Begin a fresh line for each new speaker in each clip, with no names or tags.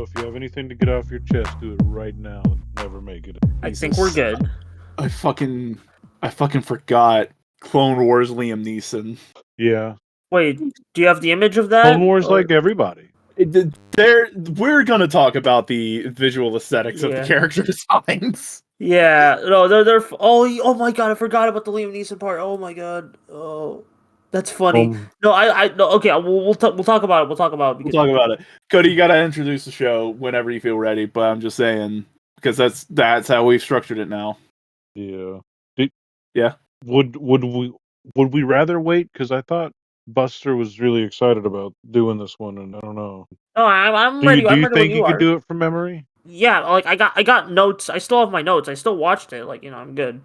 If you have anything to get off your chest, do it right now. Never make it.
I think we're good.
I fucking forgot Clone Wars Liam Neeson.
Yeah.
Wait, do you have the image of that?
Clone Wars, like everybody.
We're gonna talk about the visual aesthetics of the character designs.
Yeah, no, they're. Oh my god, I forgot about the Liam Neeson part. Oh my god, oh, that's funny. No, no. Okay, we'll talk about it. We'll talk about
it. Cody, you gotta introduce the show whenever you feel ready. But I'm just saying because that's how we've structured it now.
Yeah.
Yeah.
Would we rather wait? Because I thought Buster was really excited about doing this one, and I don't know.
No, I'm ready.
Do you think you could do it from memory?
Yeah, like I got notes. I still have my notes. I still watched it. Like, I'm good.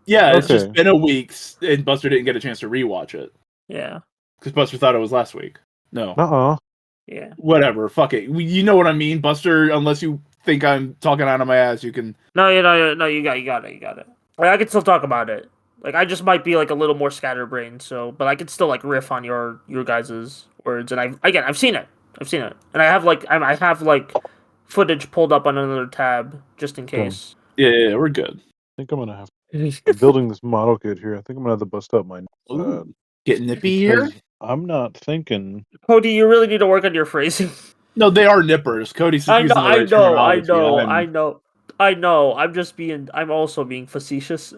Yeah, it's just been a week, and Buster didn't get a chance to rewatch it.
Yeah.
Because Buster thought it was last week. No.
Yeah.
Whatever. Fuck it. You know what I mean, Buster. Unless you think I'm talking out of my ass, you can.
No, you got it. Like, I can still talk about it. Like, I just might be like a little more scatterbrained. So, but I can still like riff on your guys' words. And I've seen it, and I have like footage pulled up on another tab just in case.
Yeah, we're good.
I think I'm gonna have. I'm building this model kit here. I think I'm gonna have to bust up my.
Get nippy here.
I'm not thinking.
Cody, you really need to work on your phrasing.
No, they are nippers. Cody's using the right terminology.
I know. I'm also being facetious.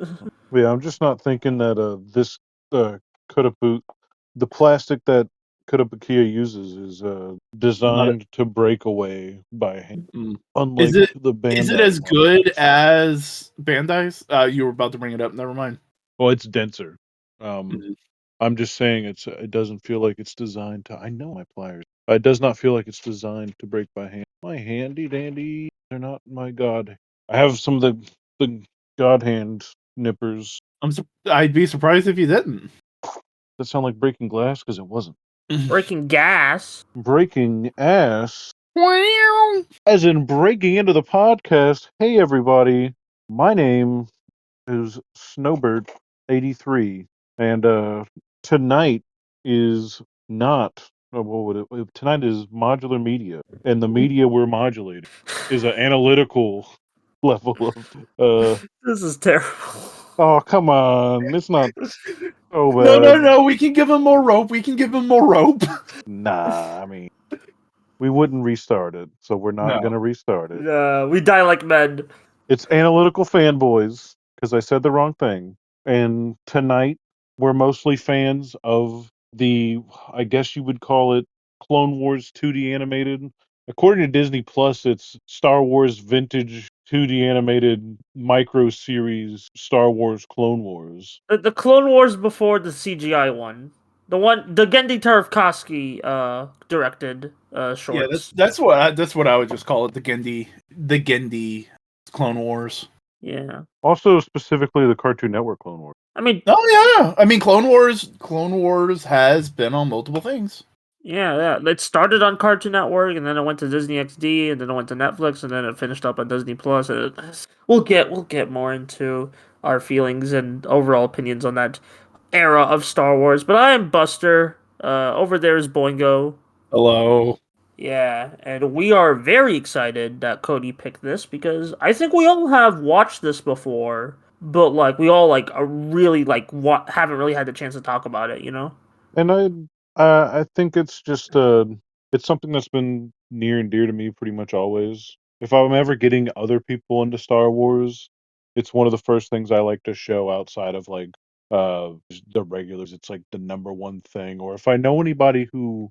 Yeah, I'm just not thinking that this Kodabu, the plastic that Kodabukiya uses is designed to break away by hand. Unlike the Bandai.
Is it as good as Bandai's? You were about to bring it up. Never mind.
Well, it's denser. I'm just saying it doesn't feel like it's designed to. I know my pliers. It does not feel like it's designed to break by hand. My handy dandy, they're not my god. I have some of the god hand nippers.
I'd be surprised if you didn't.
That sound like breaking glass because it wasn't.
Breaking gas.
Breaking ass. As in breaking into the podcast. Hey everybody, my name is Snowbird83, and tonight is not. Tonight is modular media, and the media we're modulating is an analytical level of.
This is terrible.
Oh come on! It's not. Oh bad.
No! We can give him more rope.
Nah, I mean, we wouldn't restart it, so we're not gonna restart it.
We die like men.
It's Analytical Fanboys because I said the wrong thing, and tonight we're mostly fans of the, I guess you would call it, Clone Wars 2D animated. According to Disney Plus, it's Star Wars vintage 2D animated micro series Star Wars Clone Wars.
The Clone Wars before the CGI one. The Genndy Tartakovsky directed shorts.
Yeah, that's what I would just call it, the Genndy Clone Wars.
Yeah.
Also specifically the Cartoon Network Clone Wars.
I mean,
Clone Wars has been on multiple things.
Yeah. It started on Cartoon Network, and then it went to Disney XD, and then it went to Netflix, and then it finished up on Disney Plus. We'll get more into our feelings and overall opinions on that era of Star Wars. But I am Buster. Over there is Boingo.
Hello.
Yeah, and we are very excited that Cody picked this because I think we all have watched this before, but like we all like are really like haven't really had the chance to talk about it,
And I think it's just it's something that's been near and dear to me pretty much always. If I'm ever getting other people into Star Wars, it's one of the first things I like to show outside of like the regulars. It's like the number one thing. Or if I know anybody who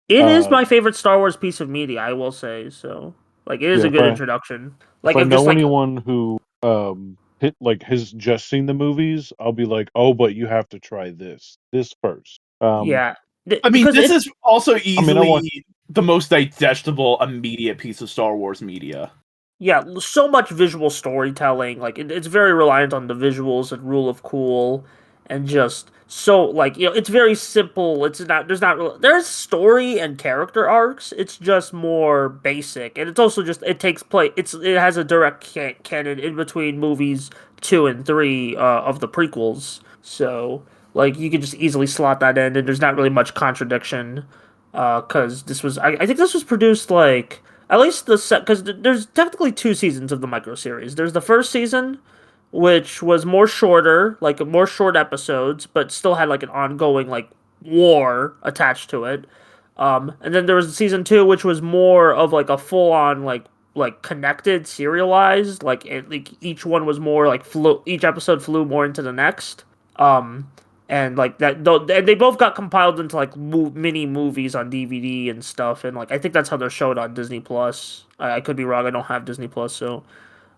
it is my favorite Star Wars piece of media, I will say. So like it is a good introduction. Like
if I know anyone who has just seen the movies, I'll be like, oh, but you have to try this first.
Yeah.
I mean, this is also easily the most digestible, immediate piece of Star Wars media.
Yeah, so much visual storytelling. Like, it's very reliant on the visuals and rule of cool. And just, so, like, it's very simple. There's story and character arcs. It's just more basic. And it's also just, it takes place, it has a direct canon in between movies 2 and 3 of the prequels. So, like, you could just easily slot that in, and there's not really much contradiction, because this was, I think this was produced, like, at least because there's technically two seasons of the micro series. There's the first season, which was more shorter, like more short episodes, but still had like an ongoing like war attached to it. And then there was season two, which was more of like a full on like connected, serialized. Like each one was more like flew. Each episode flew more into the next. Um, and like that, and they both got compiled into like mini movies on DVD and stuff. And like I think that's how they're showed on Disney Plus. I could be wrong. I don't have Disney Plus, so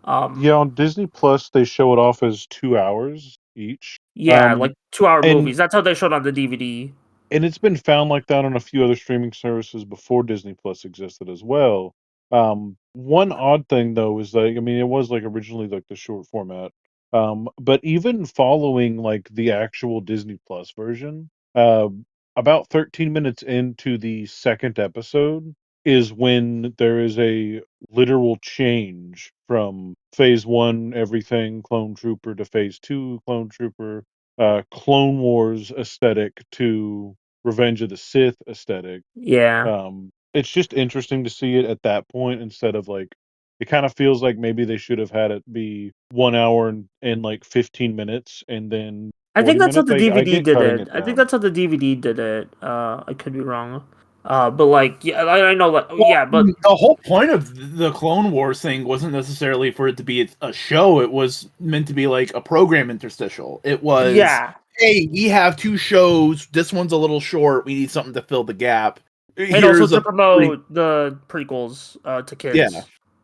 Yeah, on Disney Plus they show it off as 2 hours each.
yeah, like 2 hour
And
movies. That's how they showed on the DVD.
and it's been found like that on a few other streaming services before Disney Plus existed as well. One odd thing though is like, I mean, it was like originally like the short format. But even following like the actual Disney Plus version, about 13 minutes into the second episode is when there is a literal change from phase one, everything Clone Trooper, to phase two, Clone Trooper, Clone Wars aesthetic to Revenge of the Sith aesthetic.
Yeah.
It's just interesting to see it at that point instead of like it kind of feels like maybe they should have had it be 1 hour and like 15 minutes and then
I think
40
that's how
minutes.
the
I
DVD
get
did
cutting
it.
it
I think
down.
that's how the DVD did it. I could be wrong. But like, yeah, I know that.
Well,
Yeah, but
the whole point of the Clone Wars thing wasn't necessarily for it to be a show. It was meant to be like a program interstitial. It was,
yeah,
hey, we have two shows. This one's a little short. We need something to fill the gap.
and also
Here's
to
a
promote the prequels to
yeah.
kids.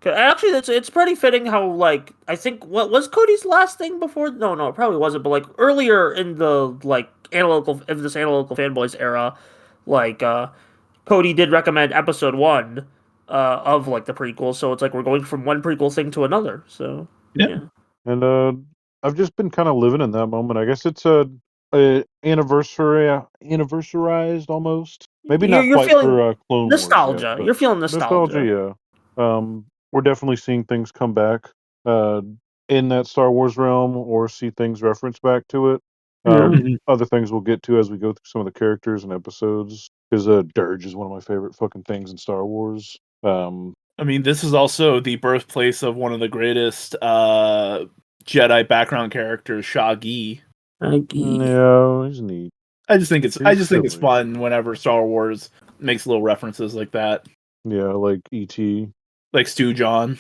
Actually, it's pretty fitting how like I think what was Cody's last thing before? No, it probably wasn't. But like earlier in the like analytical of this analytical fanboys era, like Cody did recommend episode one of like the prequel. So it's like we're going from one prequel thing to another. So
Yeah.
yeah,
And I've just been kind of living in that moment. I guess it's a anniversarized almost. Maybe not
you're
quite
feeling
for Clone Wars yet,
nostalgia.
but
You're feeling
nostalgia,
nostalgia.
yeah. We're definitely seeing things come back uh, in that Star Wars realm, or see things referenced back to it.
Yeah.
Mhm.
Other things we'll get to as we go through some of the characters and episodes. Because Dirge is one of my favorite fucking things in Star Wars.
I mean, this is also the birthplace of one of the greatest Jedi background characters, Shaggy.
Yeah, he's neat.
I just think it's
He's silly.
fun whenever Star Wars makes little references like that,
Yeah, like E.T.
like Stu John.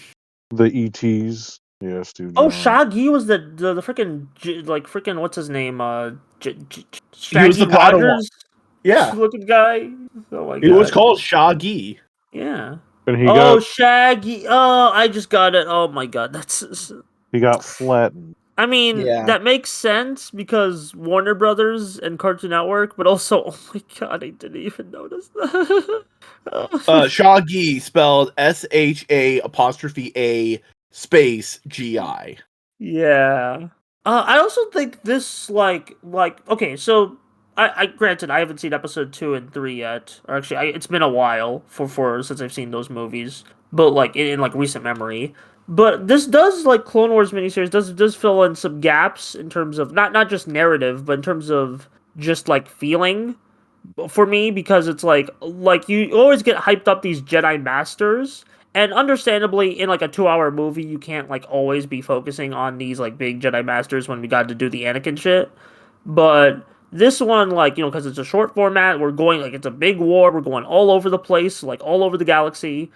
The ETs. Yeah, Stu
Oh,
John.
Shaggy was the freaking like freaking what's his name?
He was the
Shaggy
Padawan.
Rogers
Yeah,
looking guy. Oh my
he was
god.
called Shaggy.
Yeah.
And
Oh, Shaggy. Oh, I just got it. Oh my god, that's.
he got flattened.
I mean,
Yeah.
that makes sense because Warner Brothers and Cartoon Network, but also, oh my god, I didn't even notice that.
Shaggy spelled SHA' space GI.
Yeah. I also think this like okay, so I granted I haven't seen episode two and three yet, or actually it's been a while for since I've seen those movies, but like in like recent memory. But this does like Clone Wars miniseries does fill in some gaps in terms of not just narrative, but in terms of just like feeling for me because it's like you always get hyped up these Jedi masters and understandably in like a 2 hour movie you can't like always be focusing on these like big Jedi masters when we got to do the Anakin shit. But this one like, because it's a short format, we're going like it's a big war, we're going all over the place, like all over the galaxy.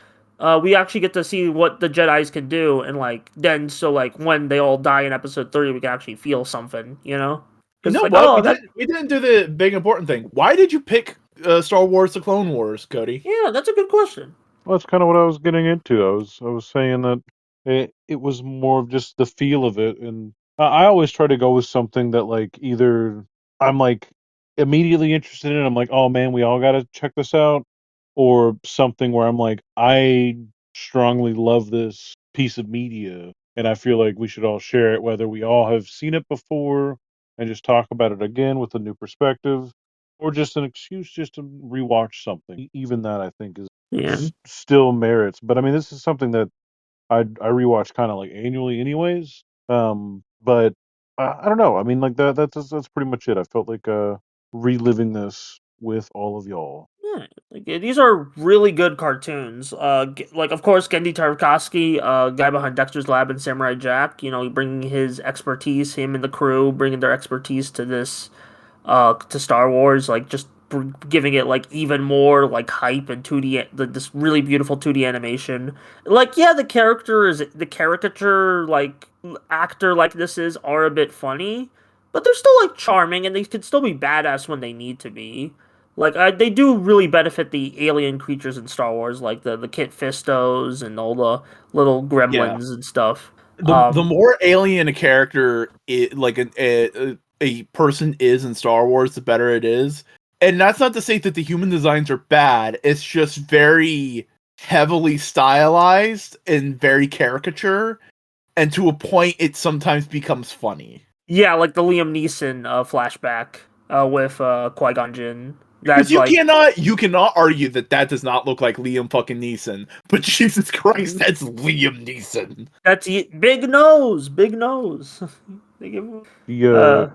We actually get to see what the Jedi's can do and like then so like when they all die in episode 3 we can actually feel something, you know?
You
Because it's
know
like,
what?
oh, that
We didn't do the big important thing. Why did you pick Star Wars: The Clone Wars, Cody?
yeah, that's a good question.
Well, that's kind of what I was getting into. I was saying that it was more of just the feel of it, and I always try to go with something that like either I'm like immediately interested in. I'm like, oh man, we all got to check this out, or something where I'm like, I strongly love this piece of media, and I feel like we should all share it, whether we all have seen it before and just talk about it again with a new perspective, or just an excuse just to rewatch something. Even that I think is
Yeah.
still merits. But I mean, this is something that I rewatch kind of like annually, anyways. But I don't know. I mean, like that's pretty much it. I felt like reliving this with all of y'all.
Yeah, like these are really good cartoons. Like of course Genndy Tartakovsky, guy behind Dexter's Lab and Samurai Jack. You know, bringing his expertise, him and the crew bringing their expertise to this, to Star Wars. Like just giving it like even more like hype and 2D, this really beautiful 2D animation. Like yeah, the caricature like actor like this is are a bit funny, but they're still like charming and they can still be badass when they need to be. Like they do really benefit the alien creatures in Star Wars, like the Kit Fistos and all the little
Yeah.
gremlins and stuff.
The more alien a character, like a person is in Star Wars, the better it is. And that's not to say that the human designs are bad. It's just very heavily stylized and very caricature, and to a point, it sometimes becomes funny.
Yeah, like the Liam Neeson flashback with Qui-Gon Jinn.
Because
That's like
you cannot argue that does not look like Liam fucking Neeson. But Jesus Christ, that's Liam Neeson.
that's big nose, big nose. They give
The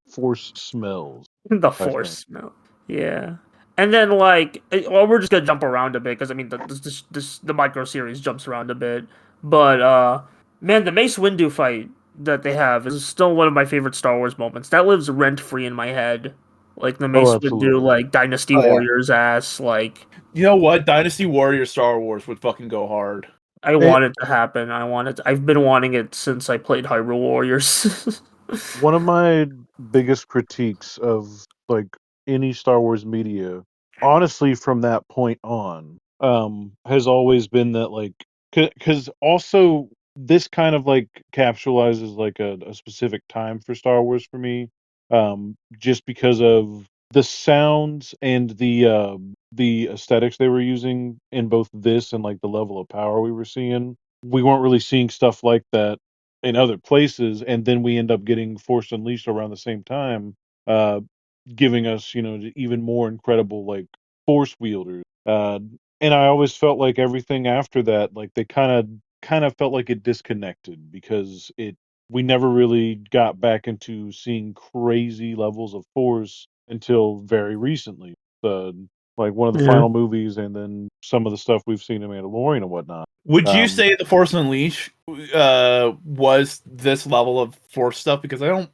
force smells.
the
I
force
think.
smell. Yeah. And then like well we're just gonna jump around a bit because I mean the micro series jumps around a bit. But man, the Mace Windu fight that they have is still one of my favorite Star Wars moments. That lives rent free in my head. Like the Mace
Oh,
Windu
absolutely.
like Dynasty
Oh, yeah.
Warriors ass, like
You know what? Dynasty Warrior Star Wars would fucking go hard.
I want it to happen. I've been wanting it since I played Hyrule Warriors.
One of my biggest critiques of like any Star Wars media, honestly, from that point on, has always been that like, because also this kind of like capsulizes like a specific time for Star Wars for me, just because of the sounds and the aesthetics they were using in both this and like the level of power we were seeing. We weren't really seeing stuff like that in other places, and then we end up getting Force Unleashed around the same time, uh, giving us, even more incredible like force wielders. And I always felt like everything after that, like they kind of felt like it disconnected because it we never really got back into seeing crazy levels of force until very recently. The like one of the
Yeah.
final movies, and then some of the stuff we've seen in Mandalorian and whatnot.
Would you
Um,
say the Force Unleashed was this level of Force stuff? Because I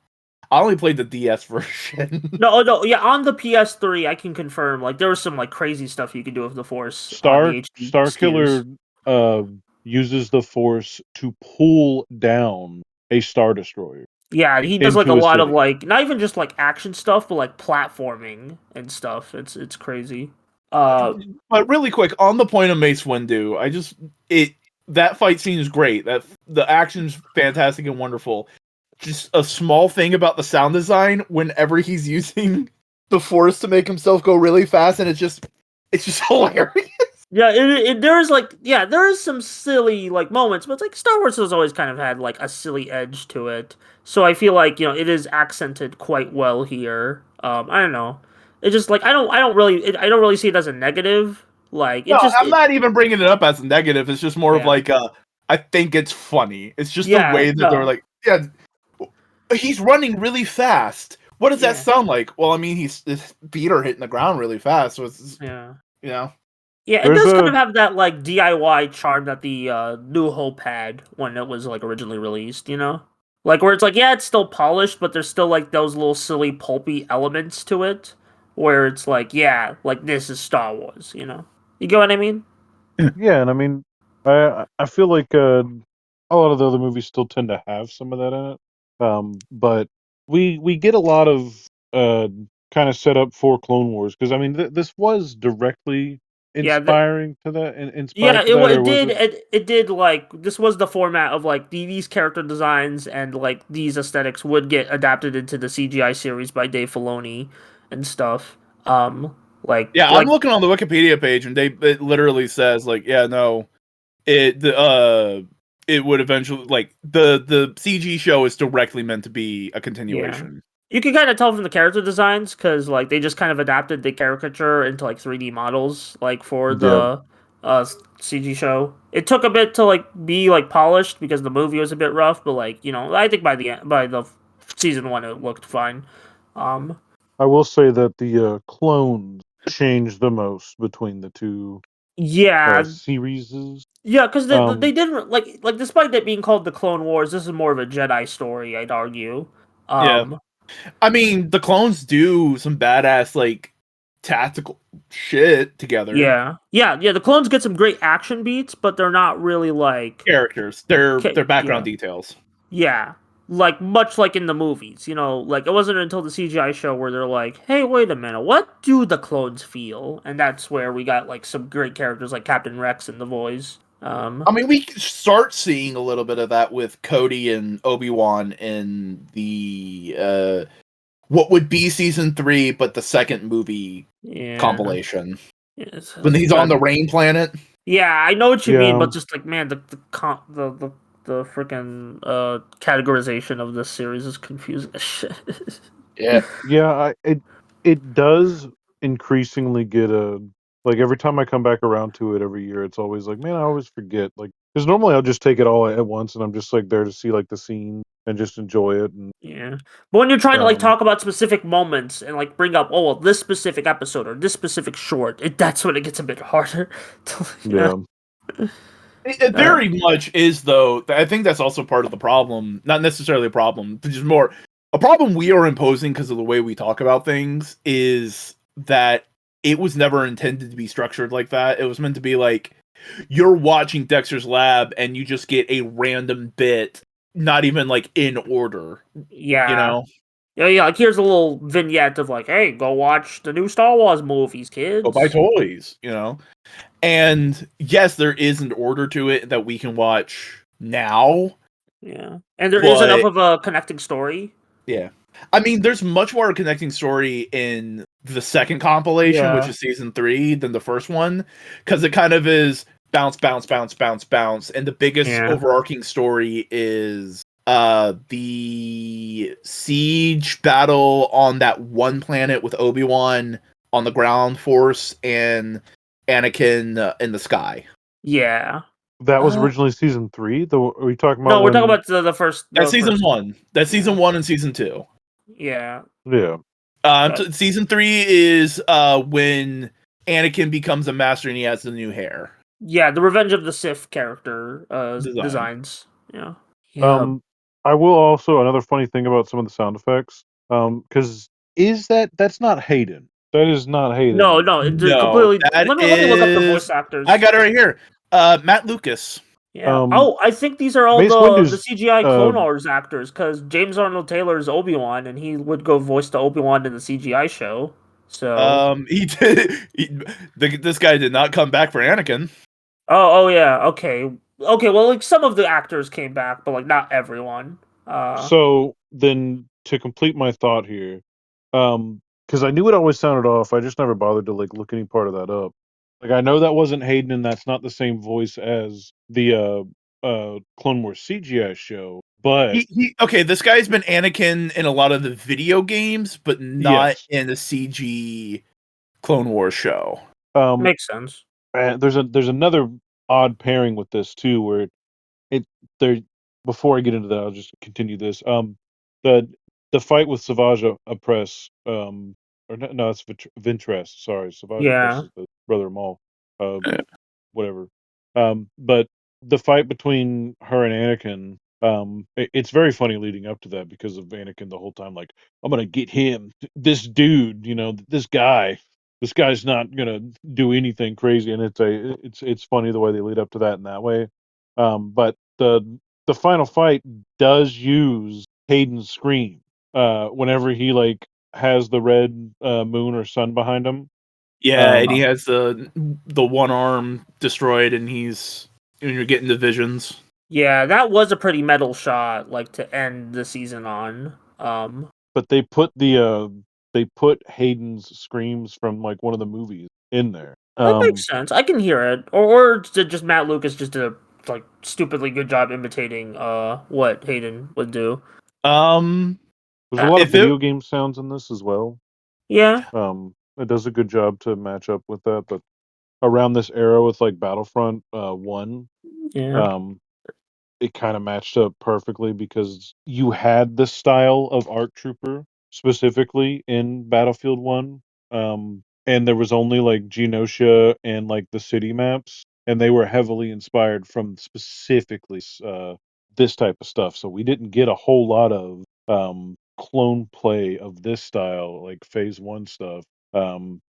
only played the DS version.
No, yeah, on the PS3, I can confirm. Like, there was some like crazy stuff you could do with the Force on the HD
Starkiller
SKUs.
uses the Force to pull down a Star Destroyer
Yeah, he does like a
into a
lot of
city.
like not even just like action stuff, but like platforming and stuff. It's crazy.
But really quick, on the point of Mace Windu, that fight scene is great. That the action's fantastic and wonderful. Just a small thing about the sound design whenever he's using the Force to make himself go really fast, and it's just hilarious.
Yeah, there's like there is some silly like moments, but it's like Star Wars has always kind of had like a silly edge to it. So I feel like it is accented quite well here. I don't know. It just like I don't really see it as a negative. Like
No, I'm not even bringing it up as a negative. It's just more of
yeah
like I think it's funny. It's just the
yeah
way that they're
no
like, yeah, he's running really fast. What does that
yeah
sound like? Well, I mean, his feet are hitting the ground really fast, so it's
yeah.
you know.
Yeah, it
There's
does kind
a
of have that like DIY charm that the New Hope had when it was like originally released, Like where it's like, yeah, it's still polished, but there's still like those little silly pulpy elements to it where it's like, yeah, like this is Star Wars, You get what I mean?
yeah, and I mean, I feel like a lot of the other movies still tend to have some of that in it, but we get a lot of uh kind of set up for Clone Wars, because I mean this was directly
Yeah,
inspired to that, or
it
was
did
it?
it did like this was the format of like these character designs and like these aesthetics would get adapted into the CGI series by Dave Filoni and stuff. Like
Yeah, I'm
like
looking on the Wikipedia page, and it literally says like, yeah, no, it would eventually like the CG show is directly meant to be a
yeah.
continuation.
You can kind of tell from the character designs because like they just kind of adapted the caricature into like 3D models like for
Yeah,
the CG show. It took a bit to like be like polished because the movie was a bit rough, but like I think by the season 1 it looked fine. Um,
I will say that the clones changed the most between the two
Yeah,
series.
yeah, because
Um,
they didn't like despite it being called the Clone Wars, this is more of a Jedi story, I'd argue.
Yeah. I mean, the clones do some badass like tactical shit together.
Yeah. The clones get some great action beats, but they're not really like
Characters, their background
yeah.
details.
Yeah, like much like in the movies, like it wasn't until the CGI show where they're like, "Hey, wait a minute, what do the clones feel?" And that's where we got like some great characters like Captain Rex and the Boys.
I mean, we start seeing a little bit of that with Cody and Obi-Wan in the what would be season 3, but the second movie compilation.
Yes,
When he's on the rain planet.
Yeah, I know what you mean,
Yeah.
but just like man, the freaking categorization of this series is confusing as shit.
Yeah, it does increasingly get like every time I come back around to it every year, it's always like, man, I always forget. Like, because normally I'll just take it all at once, and I'm just like there to see like the scene and just enjoy it. And
Yeah, but when you're trying to like talk about specific moments and like bring up, oh well, this specific episode or this specific short, that's when it gets a bit harder.
yeah,
It very much is, though. I think that's also part of the problem. Not necessarily a problem, but just more a problem we are imposing because of the way we talk about things is that it was never intended to be structured like that. It was meant to be like you're watching Dexter's Lab and you just get a random bit, not even like in order.
Yeah.
You know?
Yeah. Like here's a little vignette of like, hey, go watch the new Star Wars movies, kids.
Go buy toys, And yes, there is an order to it that we can watch now.
Yeah. And there is enough of a connecting story.
Yeah. I mean, there's much more connecting story in the second compilation, which is season 3, than the first one. Because it kind of is bounce, bounce, bounce, bounce, bounce. And the biggest overarching story is the siege battle on that one planet with Obi-Wan on the ground force and Anakin in the sky.
Yeah.
that was originally season 3. Are we talking about?
No, we're talking about the first.
That's season 1. That's season 1 and season 2.
Yeah.
Yeah.
Season 3 is when Anakin becomes a master and he has the new hair.
Yeah, the Revenge of the Sith character designs. Yeah.
I will also, another funny thing about some of the sound effects, because that's not Hayden. That is not Hayden.
No, it's completely. Let me look up the voice actors.
I got it right here. Matt Lucas.
Yeah. I think these are all the CGI Clone Wars actors, because James Arnold Taylor is Obi-Wan, and he would go voice the Obi-Wan in the CGI show. So
he did. This guy did not come back for Anakin.
Oh yeah. Okay. Well, like some of the actors came back, but like not everyone.
So then, to complete my thought here, because I knew it always sounded off, I just never bothered to like look any part of that up. Like I know that wasn't Hayden, and that's not the same voice as the Clone Wars CGI show. But
okay, this guy's been Anakin in a lot of the video games, but not in the CG Clone Wars show.
Makes sense.
There's another odd pairing with this too, where before I get into that, I'll just continue this. The fight with Savage Opress, or no, it's Ventress. Sorry, Savage Opress is the brother of Maul. Whatever. But the fight between her and Anakin, it's very funny leading up to that because of Anakin the whole time, like, I'm gonna get him, this dude, this guy. This guy's not gonna do anything crazy, and it's funny the way they lead up to that in that way. But the final fight does use Hayden's scream whenever he like has the red moon or sun behind him.
Yeah, and he has the one arm destroyed, and you're getting the visions.
Yeah, that was a pretty metal shot, like to end the season on.
But they put Hayden's screams from like one of the movies in there.
That makes sense. I can hear it. Or just Matt Lucas just did a like stupidly good job imitating what Hayden would do.
There's a lot of video game sounds in this as well.
Yeah.
It does a good job to match up with that, but around this era with like Battlefront 1, it kind of matched up perfectly because you had this style of ARC Trooper specifically in Battlefield 1. and there was only like Genosha and like the city maps, and they were heavily inspired from specifically this type of stuff. So we didn't get a whole lot of clone play of this style, like Phase One stuff.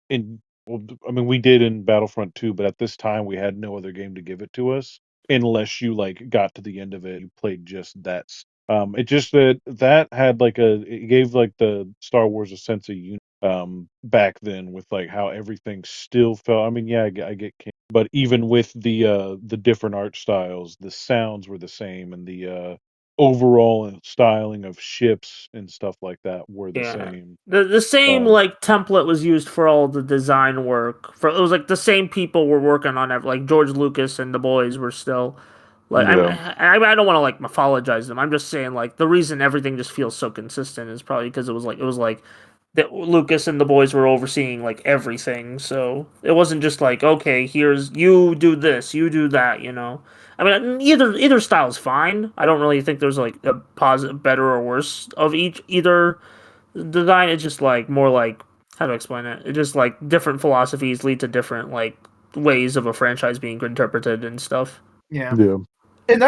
In well, I mean, we did in Battlefront 2, but at this time we had no other game to give it to us unless you like got to the end of it, you played just that. It just that had like it gave like the Star Wars a sense of unity back then with like how everything still felt. I mean, yeah, I get but even with the different art styles, the sounds were the same, and the overall styling of ships and stuff like that were the
Yeah.
same.
The same
Um,
like template was used for all the design work. For it was like the same people were working on it. Like George Lucas and the boys were still like
yeah,
I don't want to like mythologize them. I'm just saying like the reason everything just feels so consistent is probably because it was like that Lucas and the boys were overseeing like everything. So it wasn't just like okay, here's you do this, you do that, you know. I mean, either style's fine. I don't really think there's like a positive, better or worse of either design. Is just like more like how to explain it. It just like different philosophies lead to different like ways of a franchise being interpreted and stuff.
Yeah.
yeah,
And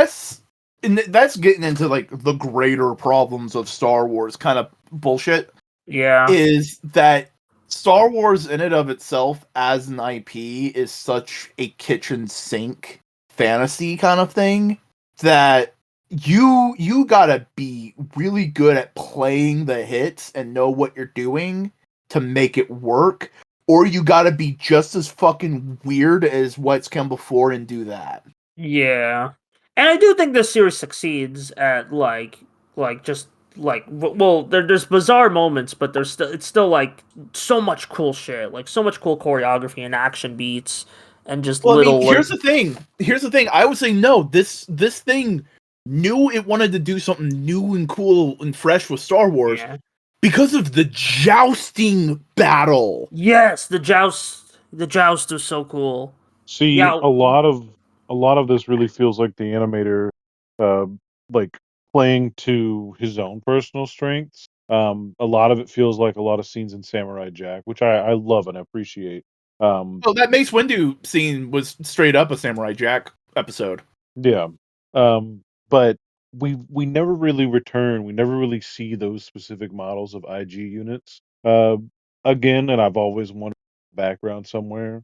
that's getting into like the greater problems of Star Wars kind of bullshit,
Yeah,
is that Star Wars in and of itself as an IP is such a kitchen sink fantasy kind of thing that you gotta be really good at playing the hits and know what you're doing to make it work, or you gotta be just as fucking weird as what's come before and do that.
yeah, and I do think this series succeeds at like just like well there's bizarre moments, but there's still it's still like so much cool shit, like so much cool choreography and action beats and just
Well, I mean,
little like
Here's the thing. I would say no. This thing knew it wanted to do something new and cool and fresh with Star Wars
yeah.
because of the jousting battle.
Yes, the joust was so cool.
See,
Yeah,
a lot of this really feels like the animator, uh, like playing to his own personal strengths. A lot of it feels like a lot of scenes in Samurai Jack, which I love and appreciate. Um,
Oh, that Mace Windu scene was straight up a Samurai Jack episode.
yeah, but we never really return. We never really see those specific models of IG units again, and I've always wanted background somewhere.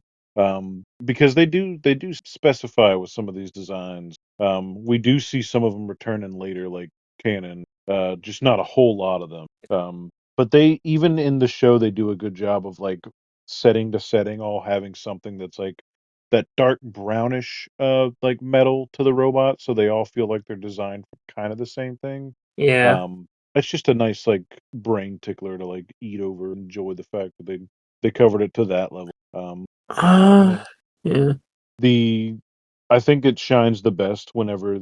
Because they do specify with some of these designs. We do see some of them return in later, like canon. Just not a whole lot of them. But they even in the show they do a good job of like setting to setting all having something that's like that dark brownish like metal to the robot, so they all feel like they're designed for kind of the same thing.
yeah.
Um, it's just a nice like brain tickler to like eat over and enjoy the fact that they covered it to that level. And
Uh,
it,
yeah.
the I think it shines the best whenever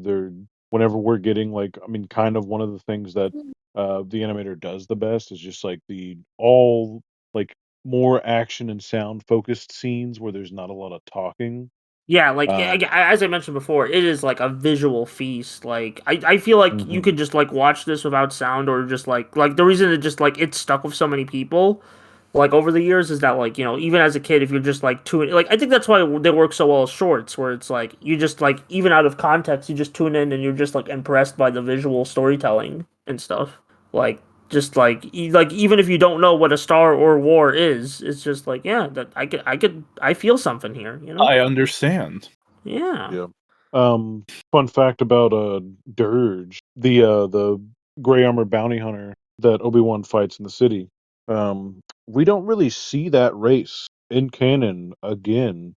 we're getting like I mean kind of one of the things that the animator does the best is just like the all like more action and sound focused scenes where there's not a lot of talking.
Yeah, like
Um,
as I mentioned before, it is like a visual feast. Like I feel like you
mhm.
could just like watch this without sound or just like the reason it just like it's stuck with so many people like over the years is that like you know even as a kid if you're just like tune like I think that's why they work so well as shorts where it's like you just like even out of context you just tune in and you're just like impressed by the visual storytelling and stuff like just like like even if you don't know what a star or war is it's just like yeah that I feel something here, you know.
I understand.
Yeah.
Yeah. Fun fact about Dirge, the gray armor bounty hunter that Obi-Wan fights in the city. We don't really see that race in canon again.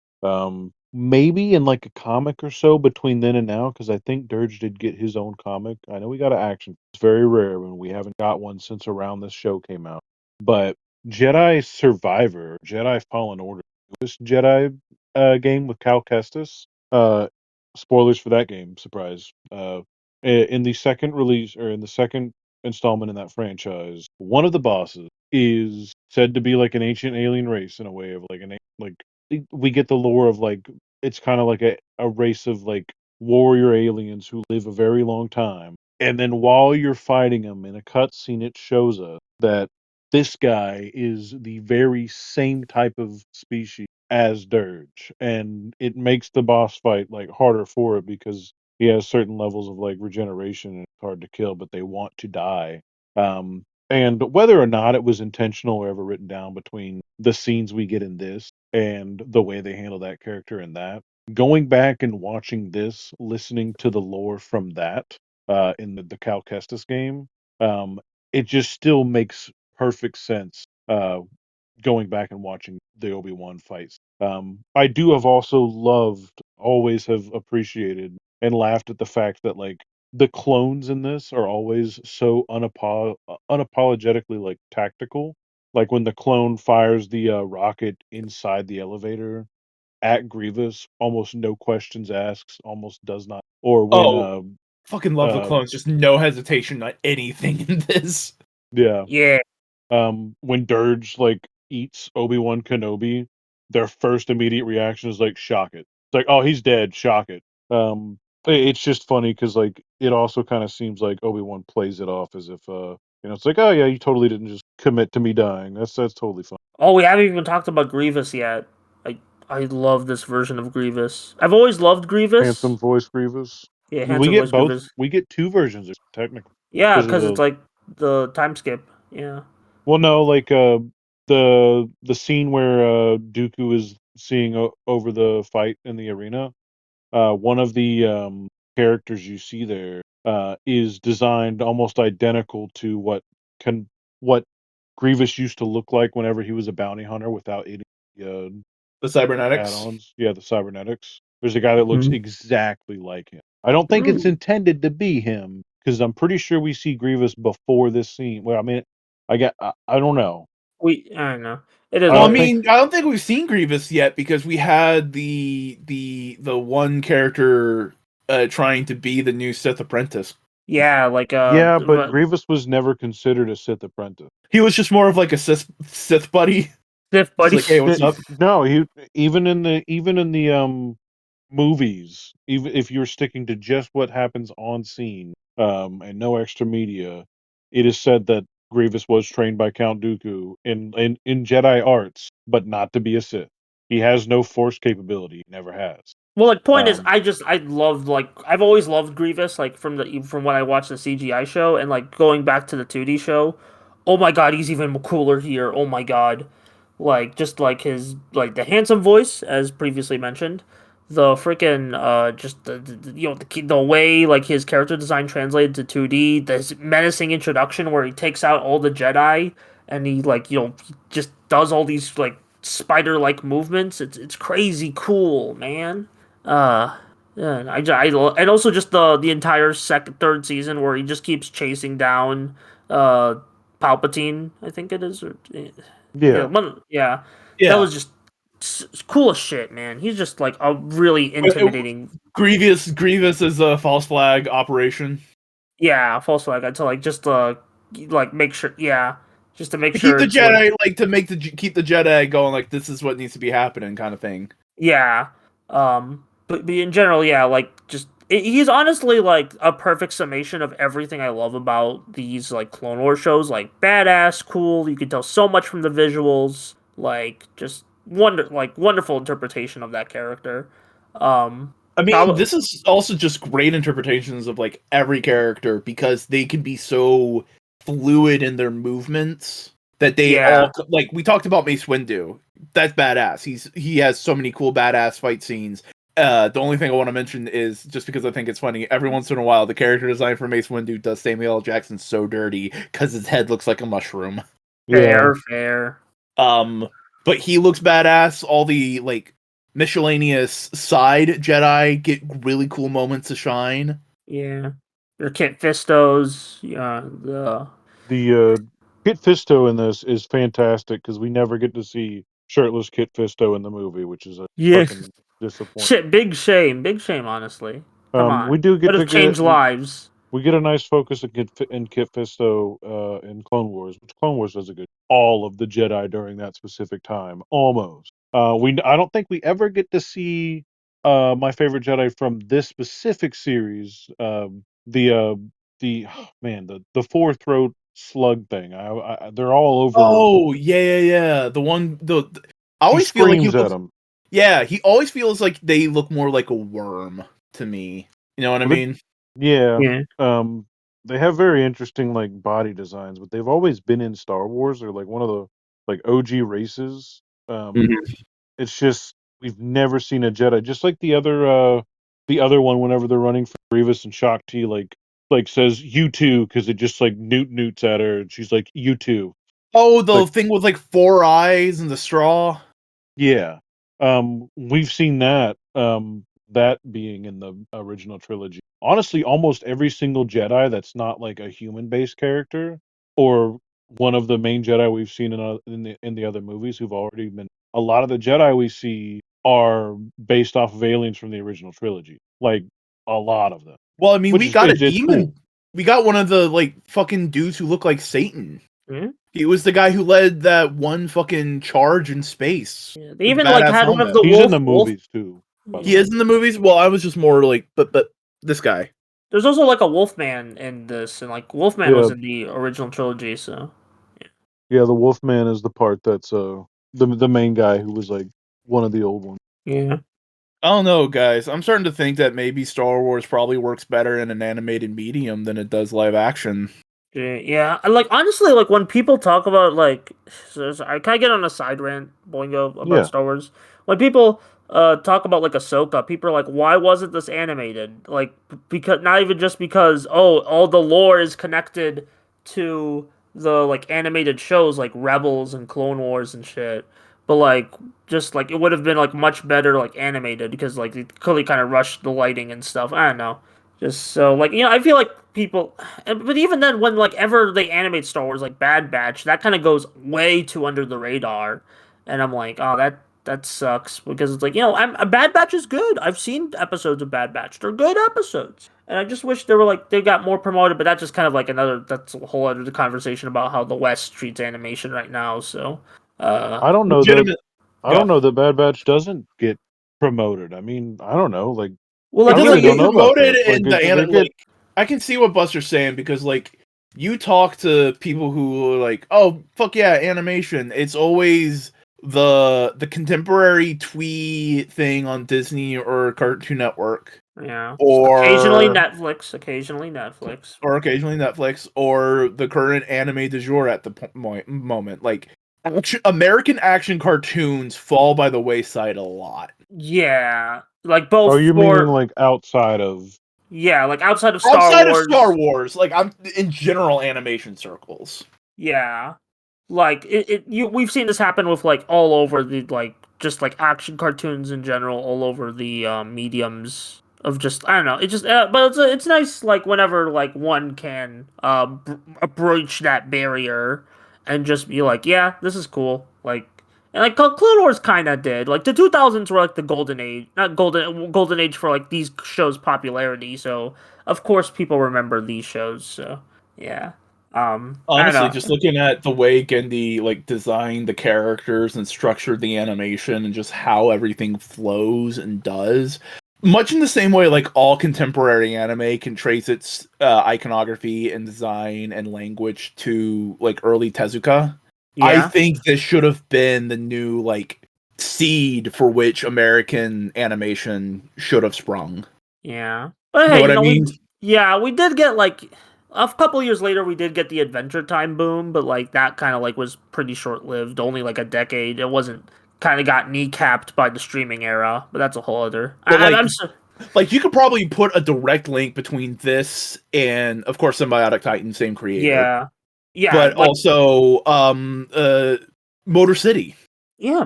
Maybe in like a comic or so between then and now, because I think Dirge did get his own comic. I know we got an action. It's very rare when we haven't got one since around this show came out. But Jedi Survivor, Jedi Fallen Order, this Jedi game with Cal Kestis. Uh, spoilers for that game. Surprise. In the second release or in the second installment in that franchise, one of the bosses is said to be like an ancient alien race in a way of like we get the lore of like it's kind of like a race of like warrior aliens who live a very long time. And then while you're fighting them in a cutscene, it shows us that this guy is the very same type of species as Dirge, and it makes the boss fight like harder for it because he has certain levels of like regeneration and it's hard to kill, but they want to die. And whether or not it was intentional or ever written down between the scenes we get in this and the way they handle that character in that, going back and watching this, listening to the lore from that in the Cal Kestis game, um, it just still makes perfect sense going back and watching the Obi-Wan fights. I do have also loved, always have appreciated, and laughed at the fact that like the clones in this are always so unapologetically like tactical. Like when the clone fires the rocket inside the elevator at Grievous, almost no questions asked, almost does not. Or when
Oh, fucking love the
uh,
clones. Just no hesitation on anything in this.
yeah,
Yeah.
when Dirge like eats Obi-Wan Kenobi, their first immediate reaction is like shock it. It's like, oh, he's dead, shock it. It's just funny because like it also kind of seems like Obi-Wan plays it off as if it's like, oh yeah, you totally didn't just commit to me dying. That's totally fine.
Oh, we haven't even talked about Grievous yet. I love this version of Grievous. I've always loved
Handsome
Grievous.
voice Grievous.
Yeah,
We
handsome
get
voice
both.
Grievous.
We get two versions technically
Yeah,
because of
because
the
it's like the time skip. Yeah.
well, no, like the scene where Dooku is seeing over the fight in the arena. One of the characters you see there is designed almost identical to what Grievous used to look like whenever he was a bounty hunter without any uh,
The cybernetics.
add-ons. Yeah, the cybernetics. There's a guy that looks
Mhm.
exactly like him. I don't think it's intended to be him because I'm pretty sure we see Grievous before this scene. Well, I mean, I don't know.
I don't know. It is
I
Well, I
what
don't
it is.
think
mean, I don't think we've seen Grievous yet because we had the one character trying to be the new Sith apprentice.
Yeah, like
yeah, but
but
Grievous was never considered a Sith apprentice.
He was just more of like a Sith buddy.
Sith
Just
buddy.
like, hey, what's up?
No, he even in the movies, even if you're sticking to just what happens on scene, and no extra media, it is said that Grievous was trained by Count Dooku in Jedi arts, but not to be a Sith. He has no Force capability. He never has.
Well, like point is,
Um,
I loved like I've always loved Grievous like from when I watched the CGI show and like going back to the 2D show. Oh my god, he's even cooler here. Oh my god, like just like his like the handsome voice as previously mentioned, the freaking just the way like his character design translated to 2D, this menacing introduction where he takes out all the Jedi and he like he just does all these like spider like movements. It's crazy cool, man. Uh, yeah, and also just the entire third season where he just keeps chasing down uh Palpatine, I think it is, or yeah,
yeah,
yeah, that
Yeah,
was just cool as shit, man. He's just like a really intimidating,
Grievous is a false flag operation
yeah, false flag. To like just like make sure, yeah, just to make
to keep
sure
the
it's like
Jedi, like to make keep the Jedi going. Like this is what needs to be happening, kind of thing.
yeah. But in general, yeah, like just he's honestly like a perfect summation of everything I love about these like Clone Wars shows. Like badass, cool. You can tell so much from the visuals. Like just wonderful interpretation of that character.
I mean,
Probably
this is also just great interpretations of like every character because they can be so fluid in their movements that they
yeah,
all like we talked about Mace Windu. That's badass. He has so many cool badass fight scenes. The only thing I want to mention is just because I think it's funny. Every once in a while, the character design for Mace Windu does Samuel L. Jackson so dirty because his head looks like a mushroom.
yeah.
fair.
Um, but he looks badass. All the like miscellaneous side Jedi get really cool moments to shine.
Yeah, your Kit Fistos. Yeah, the
The Kit Fisto in this is fantastic because we never get to see shirtless Kit Fisto in the movie, which is a
yes,
fucking disappointment.
shit. Big shame. Honestly, come
We
on.
do get
Could
to
have changed lives.
we get a nice focus in Kit Fisto in Clone Wars, which Clone Wars does a good all of the Jedi during that specific time, almost. I don't think we ever get to see my favorite Jedi from this specific series. The man, the four throat slug thing. They're all over.
Oh yeah. The one I
He
always feel like he
screams at
looks.
him.
Yeah, he always feels like they look more like a worm to me. You know what I
But
mean?
Yeah.
Yeah.
They have very interesting like body designs, but they've always been in Star Wars. They're like one of the like OG races.
Mhm.
It's just we've never seen a Jedi. Just like the other one, whenever they're running for Grievous and Shakti, like says you too because it just like newts at her, and she's like you too.
Oh, the
Like
thing with like 4 eyes and the straw.
yeah, we've seen that. That being in the original trilogy. Honestly, almost every single Jedi that's not like a human-based character or one of the main Jedi we've seen in the other movies who've already been. A lot of the Jedi we see are based off of aliens from the original trilogy. Like a lot of them,
Well, I mean,
which
we
is
got a
it's cool.
demon. We got one of the like fucking dudes who look like Satan.
Hmm?
He was the guy who led that one fucking charge in space
Yeah. They
with the
even like
badass
had one of
helmet.
the
He's in
wolf
the
wolf.
movies too, by the
He
way.
is in the movies. Well, I was just more like, but this guy.
There's also like a Wolfman in this, and like Wolfman
Yeah,
was in the original trilogy. So
yeah. The Wolfman is the part that's the main guy who was like one of the old ones.
yeah.
I don't know, guys. I'm starting to think that maybe Star Wars probably works better in an animated medium than it does live action.
Yeah, like honestly, like when people talk about like, I kind of get on a side rant, Boingo, about
Yeah.
Star Wars. When people talk about like Ahsoka, people are like, why wasn't this animated? Like because not even just because all the lore is connected to the like animated shows like Rebels and Clone Wars and shit, but like just like it would have been like much better like animated because like they clearly kind of rushed the lighting and stuff. I don't know. Just so like I feel like people, but even then, when like ever they animate Star Wars like Bad Batch, that kind of goes way too under the radar, and I'm like, oh that sucks because it's like a Bad Batch is good. I've seen episodes of Bad Batch; they're good episodes, and I just wish they were like they got more promoted. But that's just kind of like that's a whole other conversation about how the West treats animation right now. So,
I don't know that
Legitimate.
I don't
Go.
know that Bad Batch doesn't get promoted. I mean, I don't know. Like
well,
I
like
It
really
doesn't
don't
get
know about
promoted
that. Like
in the
they get
like. I can see what Buster's saying because like you talk to people who are like, oh fuck yeah, animation. It's always the contemporary twee thing on Disney or Cartoon Network
yeah,
or
occasionally Netflix.
occasionally Netflix or the current anime du jour at the moment. Like American action cartoons fall by the wayside a lot.
Yeah, like both
are you meaning
for
like outside of
yeah, like outside of Star
Outside of Star
Wars.
Wars, like I'm in general animation circles.
Yeah, like we've seen this happen with like all over the like just like action cartoons in general, all over the mediums of just I don't know. It just but it's nice like whenever like one can breach that barrier and just be like, yeah, this is cool. Like and like Clone Wars kind of did. Like the 2000s were like the golden age, not golden age for like these shows' popularity. So of course people remember these shows. So yeah. I
Honestly,
don't
just
know.
looking at the way Genndy like designed the characters and structured the animation and just how everything flows and does, much in the same way like all contemporary anime can trace its iconography and design and language to like early Tezuka. I
Yeah,
think this should have been the new like seed for which American animation should have sprung.
yeah. But
You know
hey,
what I mean?
we did get like a couple years later we did get the Adventure Time boom, but like that kind of like was pretty short lived, only like a decade. It wasn't kind of got kneecapped by the streaming era, but that's a whole other.
But
I'm so,
like you could probably put a direct link between this and of course Symbiotic Titan, same creator,
yeah, yeah,
but
like
also Motor City.
yeah,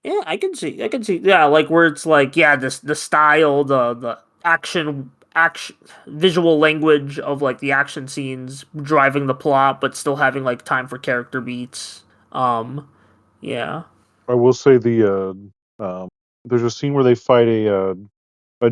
yeah. I can see, yeah, like where it's like yeah, this the style, the action visual language of like the action scenes driving the plot, but still having like time for character beats. Yeah,
I will say there's a scene where they fight a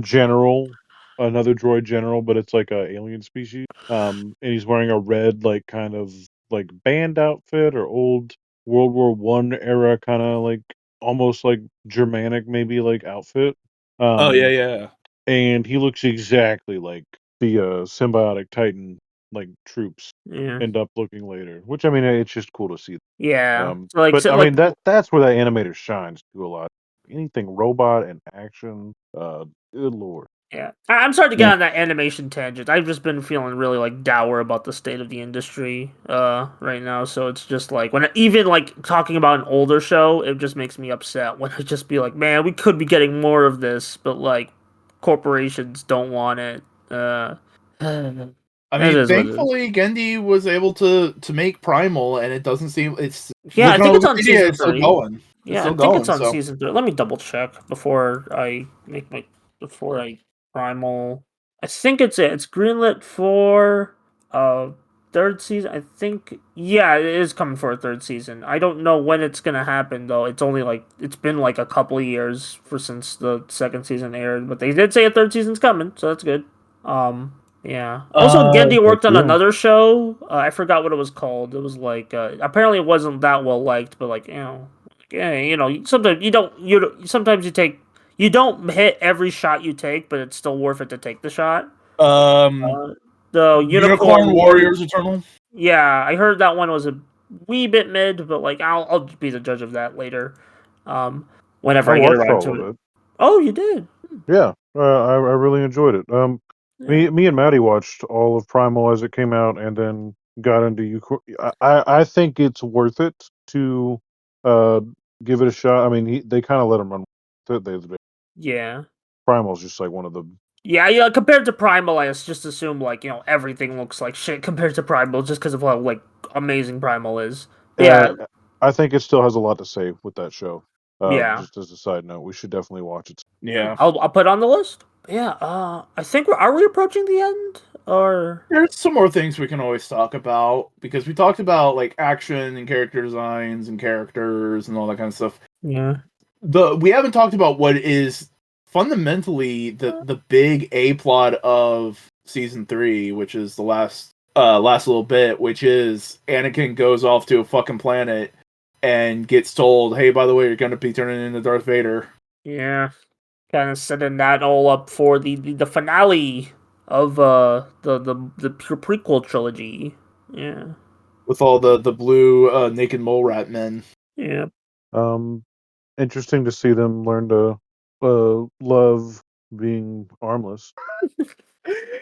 general, another droid general, but it's like a alien species. And he's wearing a red like kind of like band outfit or old World War I era kind of like almost like Germanic maybe like outfit.
Oh yeah,
Um
yeah.
and he looks exactly like the symbiotic titan like troops
Yeah.
end up looking later. Which I mean, it's just cool to see.
Yeah. Like,
But
so,
I
like,
mean that's where that animator shines too a lot. Anything robot and action, good lord.
yeah. I'm sorry to get on that animation tangent. I've just been feeling really like dour about the state of the industry right now. So it's just like when even like talking about an older show, it just makes me upset when I just be like, man, we could be getting more of this, but like corporations don't want it.
I
It
mean,
is what it is.
thankfully, Genndy was able to make Primal, and it doesn't seem it's
Yeah, I
looking
think
on
it's on
Wikipedia.
season
It's still
3.
going. It's
Yeah, I
still
think it's
going.
on
So,
season 3. Let me double check before I primal. I think it's greenlit for third season. I think yeah, it is coming for a third season. I don't know when it's gonna happen though. It's been like a couple of years since the second season aired, but they did say a third season's coming, so that's good. Yeah. Also, Genndy
Heck
worked on
yeah.
another show. I forgot what it was called. It was like apparently it wasn't that well liked, but like yeah, sometimes sometimes you don't hit every shot you take, but it's still worth it to take the shot.
um,
Uh, the Unicorn
Unicorn
Warrior.
Warriors Eternal.
Yeah, I heard that one was a wee bit mid, but like I'll be the judge of that later.
I
Whenever I get
watched
around
all
to
of
it.
it.
Oh, you did.
Yeah, I really enjoyed it.
Yeah.
Me and Maddie watched all of Primal as it came out, and then got into I think it's worth it to uh give it a shot. I mean, they kind of let him run with it.
Yeah.
Primal's just like one of the
Yeah, yeah. Compared to Primal, I just assume like everything looks like shit compared to Primal just because of how like amazing Primal is. But
uh,
yeah,
I think it still has a lot to say with that show.
yeah,
Just as a side note, we should definitely watch it.
yeah.
Yeah,
I'll put it on the list. Yeah. I think are we approaching the end or
there's some more things we can always talk about because we talked about like action and character designs and characters and all that kind of stuff.
yeah.
We haven't talked about what is fundamentally the big A plot of season 3, which is the last little bit, which is Anakin goes off to a fucking planet and gets told, "Hey, by the way, you're gonna be turning into Darth Vader."
Yeah. Kind of setting that all up for the finale of the prequel trilogy. Yeah.
With all the blue naked mole rat men.
Yeah.
Interesting to see them learn to love being armless.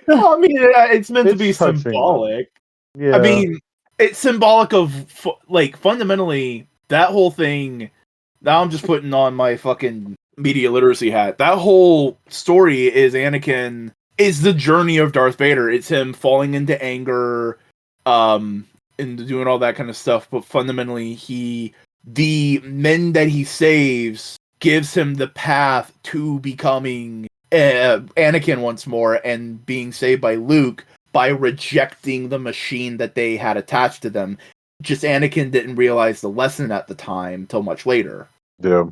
Well, I mean, it's meant to be
It's touching though.
symbolic. I
Yeah,
mean, it's symbolic of like fundamentally that whole thing. Now I'm just putting on my fucking media literacy hat. That whole story is Anakin is the journey of Darth Vader. It's him falling into anger, and doing all that kind of stuff. But fundamentally, the men that he saves gives him the path to becoming Anakin once more and being saved by Luke by rejecting the machine that they had attached to them. Just Anakin didn't realize the lesson at the time till much later.
yeah.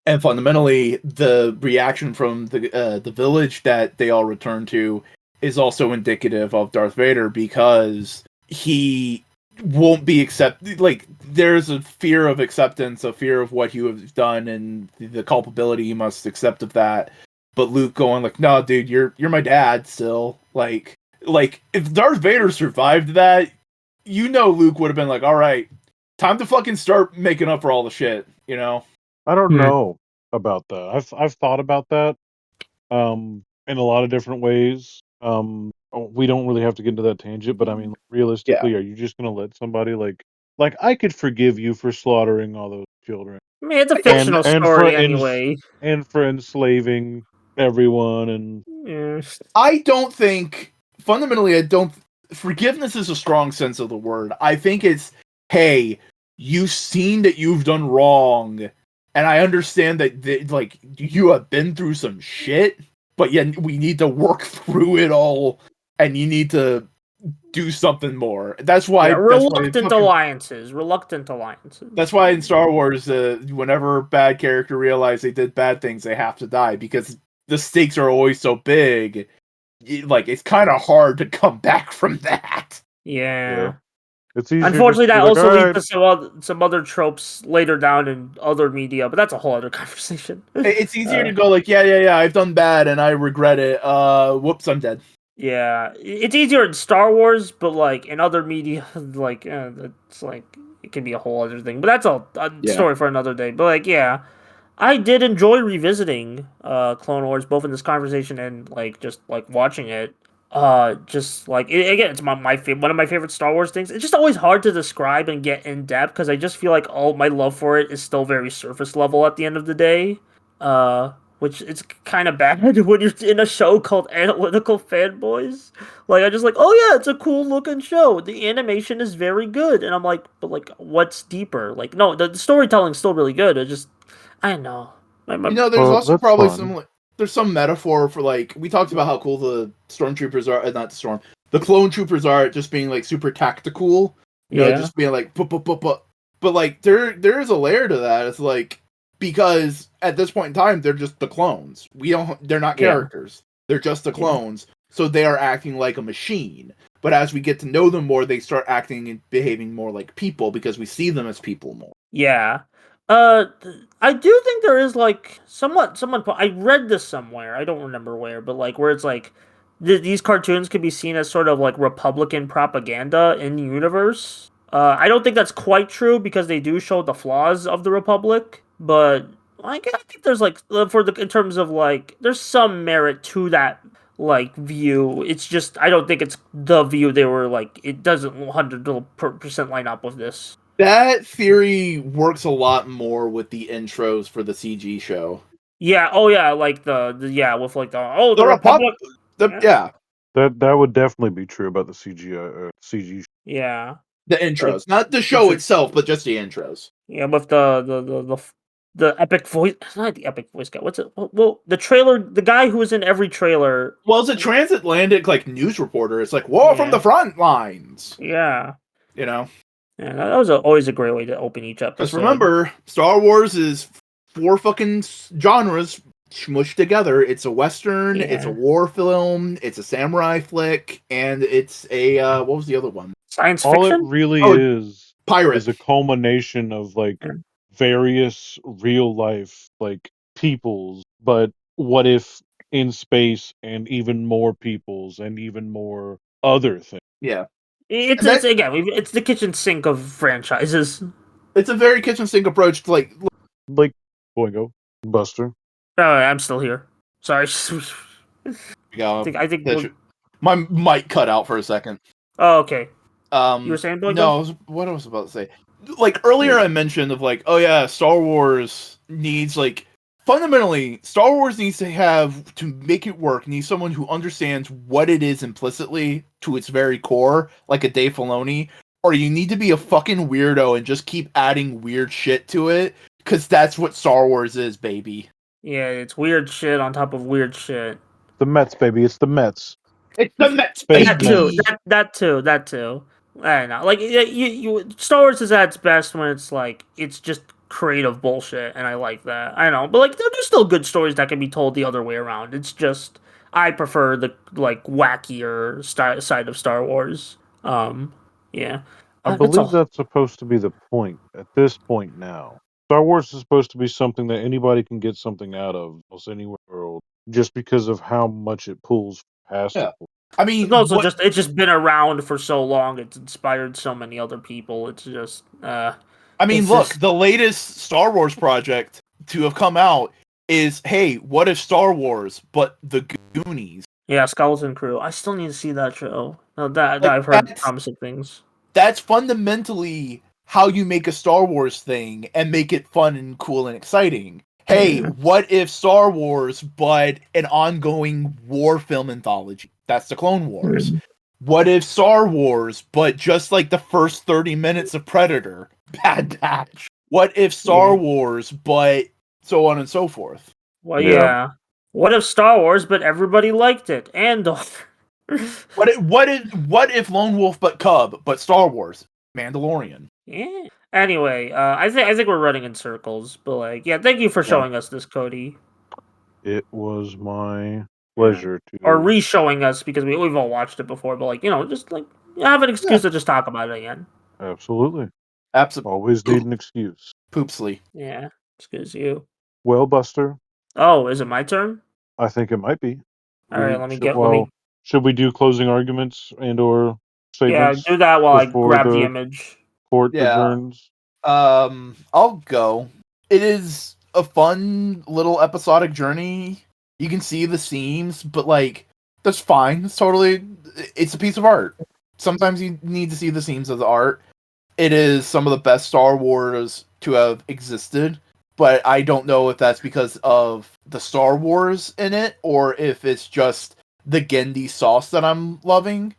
And fundamentally, the reaction from the village that they all return to is also indicative of Darth Vader because he won't be accepted. Like there's a fear of acceptance, a fear of what you have done, and the culpability you must accept of that. But Luke going like, "No, dude, you're my dad still." Like if Darth Vader survived that, Luke would have been like, "All right, time to fucking start making up for all the shit," you know?
I don't
Hmm.
know about that. I've thought about that in a lot of different ways. We don't really have to get into that tangent, but I mean,
Yeah.
realistically, are you just gonna let somebody like I could forgive you for slaughtering all those children
I mean, it's a
and
fictional
and for
story
ens-
anyway.
and for enslaving everyone and
Yeah.
I don't think fundamentally I don't forgiveness is a strong sense of the word. I think it's hey, you've seen that you've done wrong and I understand that like you have been through some shit, but yet we need to work through it all and you need to do something more. That's
Yeah,
why
reluctant alliances. Reluctant alliances.
that's why in Star Wars, whenever bad character realize they did bad things, they have to die because the stakes are always so big. Like it's kind of hard to come back from that.
yeah,
Yeah.
it's easier just
Unfortunately,
to be
that
like, all
also leads
right,
to some other tropes later down in other media, but that's a whole other conversation.
It's easier to go like, yeah, I've done bad and I regret it. Whoops, I'm dead.
Yeah, it's easier in Star Wars, but like in other media, like it's like it can be a whole other thing. But that's a
Yeah.
story for another day. But like, yeah, I did enjoy revisiting Clone Wars both in this conversation and like just like watching it. Just like again, it's one of my favorite Star Wars things. It's just always hard to describe and get in depth because I just feel like all my love for it is still very surface level at the end of the day. Which is kind of bad when you're in a show called Analytical Fanboys. Like I just like, oh yeah, it's a cool looking show. The animation is very good, and I'm like, but like, what's deeper? Like, no, the storytelling's still really good. It just, I don't know.
There's
Well,
also
that's
probably
fun.
there's some metaphor for like we talked about how cool the stormtroopers are, the clone troopers are at just being like super tactical,
Yeah,
just being like but like there is a layer to that. It's like because at this point in time they're just the clones. They're not
yeah,
characters. They're just the
yeah.
clones. So they are acting like a machine. But as we get to know them more, they start acting and behaving more like people because we see them as people more.
Yeah. I do think there is like someone I read this somewhere. I don't remember where, but like where it's like these cartoons could be seen as sort of like Republican propaganda in the universe. I don't think that's quite true because they do show the flaws of the Republic, but like I think there's like in terms of like there's some merit to that like view. It's just I don't think it's the view they were like it doesn't 100% line up with this.
That theory works a lot more with the intros for the CG show.
Yeah. Oh, yeah. Like yeah, with like the
The
Republic. Yeah.
yeah,
That would definitely be true about the CG.
Yeah.
the
Like
intros, not the
it's
show itself, but just the intros.
yeah, with the epic voice. Not the epic voice guy. What's it? Well, the trailer. The guy who was in every trailer.
Well, it's a transatlantic like news reporter. It's like, whoa, from
Yeah.
the front lines.
Yeah.
You know,
Yeah. That was always a great way to open each
because
episode.
remember, Star Wars is 4 fucking genres smushed together. It's a western, it's a
Yeah.
war film, it's a samurai flick, and it's a what was the other one?
Science
All it
fiction.
really
Oh,
is
pirate.
a culmination of like
Yeah.
various real life like peoples, but what if in space and even more peoples and even more other things.
Yeah,
It's
and that
it's again. It's the kitchen sink of franchises.
it's a very kitchen sink approach to like
Like Boingo, Buster.
Oh, I'm still here. Sorry. I think
my mic cut out for a second.
Oh, okay. You were saying, Boyko?
No, what I was about to say. Like earlier, I mentioned of like, oh yeah, Star Wars needs like fundamentally, Star Wars needs to make it work. Needs someone who understands what it is implicitly to its very core, like a Dave Filoni, or you need to be a fucking weirdo and just keep adding weird shit to it, because that's what Star Wars is, baby.
Yeah, it's weird shit on top of weird shit.
The Mets, baby. It's the Mets.
It's the Mets,
Space
That
Mets.
too. That too. I don't know. Like Star Wars is at its best when it's just creative bullshit, and I like that. I know, but like there's still good stories that can be told the other way around. It's just I prefer the like wackier side of Star Wars. Yeah.
I
That's
believe
all.
that's supposed to be the point at this point now. Star Wars is supposed to be something that anybody can get something out of almost anywhere in the world just because of how much it pulls past
Yeah.
it.
I mean,
It's also it's just been around for so long. It's inspired so many other people. It's just
I mean,
it's
look,
just-
the latest Star Wars project to have come out is, hey, what if Star Wars, but the Goonies?
yeah, Skeleton Crew. I still need to see that show. That
Like,
I've heard promising things.
that's fundamentally how you make a Star Wars thing and make it fun and cool and exciting. Hey,
Yeah.
what if Star Wars, but an ongoing war film anthology? That's the Clone Wars. What if Star Wars, but just like the first 30 minutes of Predator? Bad Batch. What if Star Wars, but so on and so forth?
Well,
Yeah.
yeah. What if Star Wars, but everybody liked it? And
What if Lone Wolf but Cub, but Star Wars? Mandalorian.
yeah. Anyway, I think we're running in circles, but like, yeah, thank you for showing us this, Cody,
It was my pleasure
or
to.
re-showing us because we've all watched it before, but like, just like have an excuse to just talk about it again.
Absolutely.
Absolutely.
Always need an excuse.
Poopsly.
Yeah, excuse you.
Well, Buster,
Oh, is it my turn?
I think it might be.
All right, let me
Should we do closing arguments and or
Yeah,
statements
do that while I
before
grab the
the
image.
court
Yeah.
adjourns?
I'll go. It is a fun little episodic journey. You can see the seams, but like that's fine. It's a piece of art. Sometimes you need to see the seams of the art. It is some of the best Star Wars to have existed, but I don't know if that's because of the Star Wars in it or if it's just the Genndy sauce that I'm loving.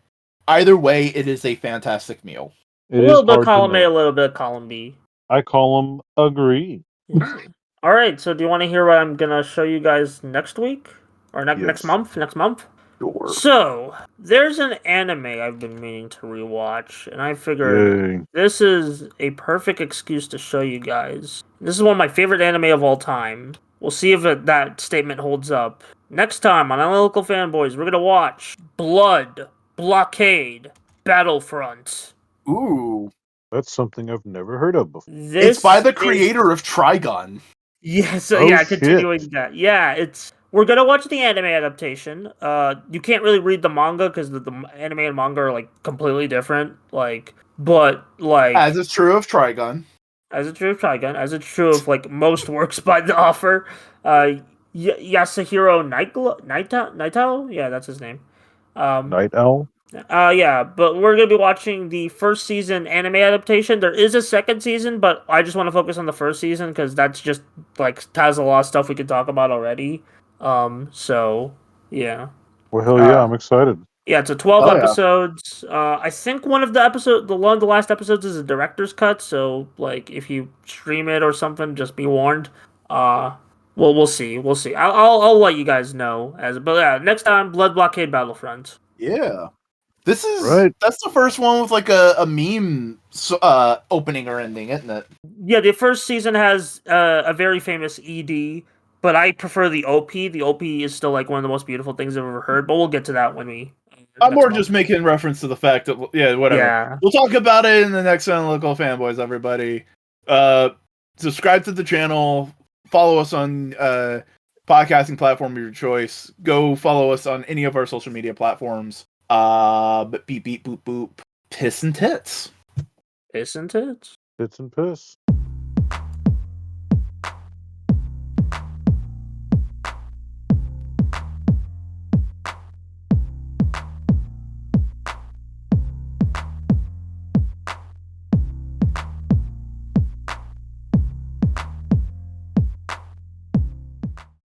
Either way, it is a fantastic meal.
It
A
is
little bit of
hard to
column A, a
know.
little bit of column B.
I call them agree.
Yeah. All right. So, do you want to hear what I'm gonna show you guys next week or next
Yes.
month? Next month.
Sure.
So, there's an anime I've been meaning to rewatch, and I figured
Yay.
this is a perfect excuse to show you guys. This is one of my favorite anime of all time. We'll see if that statement holds up. Next time on Analytical Fanboys, we're gonna watch Blood, Blockade, Battlefront.
Ooh.
That's something I've never heard of before.
This
It's by the
is-
creator of Trigun.
Yes, so
Oh,
yeah,
shit.
continuing that. Yeah, we're gonna watch the anime adaptation. You can't really read the manga because the anime and manga are like completely different. But
As is true of Trigun.
as it's true of Trigun, as it's true of like most works by the author, Yasuhiro Naito, yeah, that's his name.
Night Owl?
Yeah, but we're gonna be watching the first season anime adaptation. There is a second season, but I just want to focus on the first season because that's just like has a lot of stuff we could talk about already. So yeah,
Well, hell yeah, I'm excited.
yeah, it's a 12
Oh, yeah.
episodes. I think one of the last episodes is a director's cut. So like, if you stream it or something, just be warned. We'll see. I'll let you guys know but yeah, next time, Blood Blockade Battlefront.
Yeah. This is
Right.
That's the first one with like a meme opening or ending, isn't it?
Yeah, the first season has a very famous ED, but I prefer the OP. The OP is still like one of the most beautiful things I've ever heard, but we'll get to that when we.
I'm
next
more
month.
just making reference to the fact that whatever.
Yeah.
We'll talk about it in the next Analytical Fanboys, everybody. Subscribe to the channel, follow us on podcasting platform of your choice. Go follow us on any of our social media platforms. But beep beep boop boop. Piss and tits.
Isn't it?
Bits and piss.